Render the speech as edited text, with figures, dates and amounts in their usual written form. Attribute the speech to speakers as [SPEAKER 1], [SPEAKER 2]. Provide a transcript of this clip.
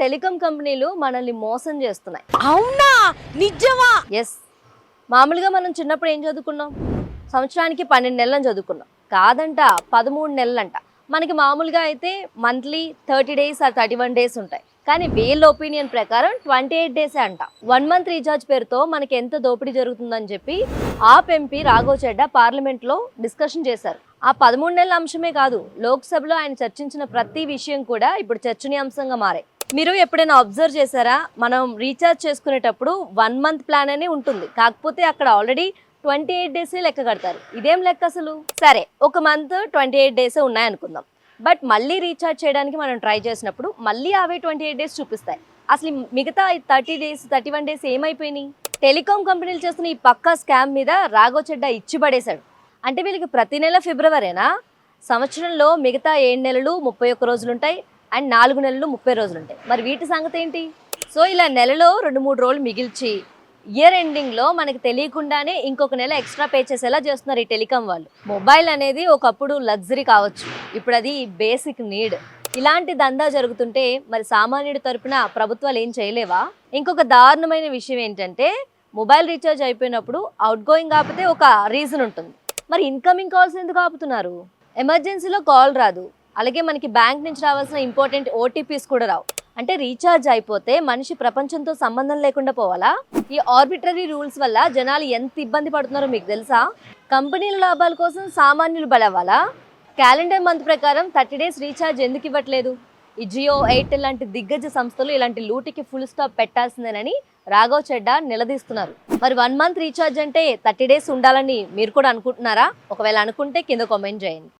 [SPEAKER 1] Telecom కంపెనీలు మనల్ని మోసం చేస్తున్నాయి.
[SPEAKER 2] అవునా? నిజమా?
[SPEAKER 1] ఎస్. మామూలుగా మనం చిన్నప్పుడు ఏం చదువుకున్నాం? సంవత్సరానికి 12 నెలలను చదువుకున్నాం. కాదంట, 13 నెలలంట. మనకి మామూలుగా అయితే మంత్లీ 30 డేస్ ఆర్ 31 డేస్ ఉంటాయి. కానీ వీళ్ళ ఒపీనియన్ ప్రకారం 28 డేసే అంట. 1 మంత్ రీఛార్జ్ పేరుతో మనకి ఎంత దోపిడీ జరుగుతుందని చెప్పి ఆప్ ఎంపీ రాఘవ్ చెడ్డా పార్లమెంట్లో డిస్కషన్ చేశారు. ఆ 13 నెలల అంశమే కాదు, లోక్సభలో ఆయన చర్చించిన ప్రతి విషయం కూడా ఇప్పుడు చర్చనీయాంశంగా మారాయి. మీరు ఎప్పుడైనా అబ్జర్వ్ చేశారా? మనం రీఛార్జ్ చేసుకునేటప్పుడు 1 మంత్ ప్లాన్ అనే ఉంటుంది. కాకపోతే అక్కడ ఆల్రెడీ 28 డేసే లెక్క కడతారు. ఇదేం లెక్క అసలు? సరే, ఒక మంత్ 28 డేసే ఉన్నాయనుకుందాం. బట్ మళ్ళీ రీఛార్జ్ చేయడానికి మనం ట్రై చేసినప్పుడు మళ్ళీ అవే 28 డేస్ చూపిస్తాయి. అసలు మిగతా 30 డేస్ 31 డేస్ ఏమైపోయినాయి? టెలికాం కంపెనీలు చేస్తున్న ఈ పక్కా స్కామ్ మీద రాఘవ్ చెడ్డా ఇచ్చి పడేశాడు. అంటే వీళ్ళకి ప్రతి నెల ఫిబ్రవరేనా? సంవత్సరంలో మిగతా 7 నెలలు 31 రోజులుంటాయి అండ్ 4 నెలలు 30 రోజులుంటాయి. మరి వీటి సంగతి ఏంటి? సో ఇలా నెలలో 2-3 రోజులు మిగిల్చి ఇయర్ ఎండింగ్లో మనకి తెలియకుండానే ఇంకొక నెల ఎక్స్ట్రా పే చేసేలా చేస్తున్నారు ఈ టెలికాం వాళ్ళు. మొబైల్ అనేది ఒకప్పుడు లగ్జరీ కావచ్చు, ఇప్పుడు అది బేసిక్ నీడ్. ఇలాంటి దందా జరుగుతుంటే మరి సామాన్యుడి తరపున ప్రభుత్వాలు ఏం చేయలేవా? ఇంకొక దారుణమైన విషయం ఏంటంటే, మొబైల్ రీఛార్జ్ అయిపోయినప్పుడు అవుట్ గోయింగ్ ఆపితే ఒక రీజన్ ఉంటుంది. మరి ఇన్కమింగ్ కాల్స్ ఎందుకు ఆపుతున్నారు? ఎమర్జెన్సీలో కాల్ రాదు, అలాగే మనకి బ్యాంక్ నుంచి రావాల్సిన ఇంపార్టెంట్ ఓటీపీస్ కూడా రావు. అంటే రీఛార్జ్ అయిపోతే మనిషి ప్రపంచంతో సంబంధం లేకుండా పోవాలా? ఈ ఆర్బిటరీ రూల్స్ వల్ల జనాలు ఎంత ఇబ్బంది పడుతున్నారో మీకు తెలుసా? కంపెనీల లాభాల కోసం సామాన్యులు బలవ్వాలా? క్యాలెండర్ మంత్ ప్రకారం 30 డేస్ రీఛార్జ్ ఎందుకు ఇవ్వట్లేదు? ఈ జియో, ఎయిర్టెల్ లాంటి దిగ్గజ సంస్థలు ఇలాంటి లూటికి ఫుల్ స్టాప్ పెట్టాల్సిందేనని రాఘవ్ చెడ్డా నిలదీస్తున్నారు. మరి 1 మంత్ రీఛార్జ్ అంటే 30 డేస్ ఉండాలని మీరు కూడా అనుకుంటున్నారా? ఒకవేళ అనుకుంటే కింద కామెంట్ చేయండి.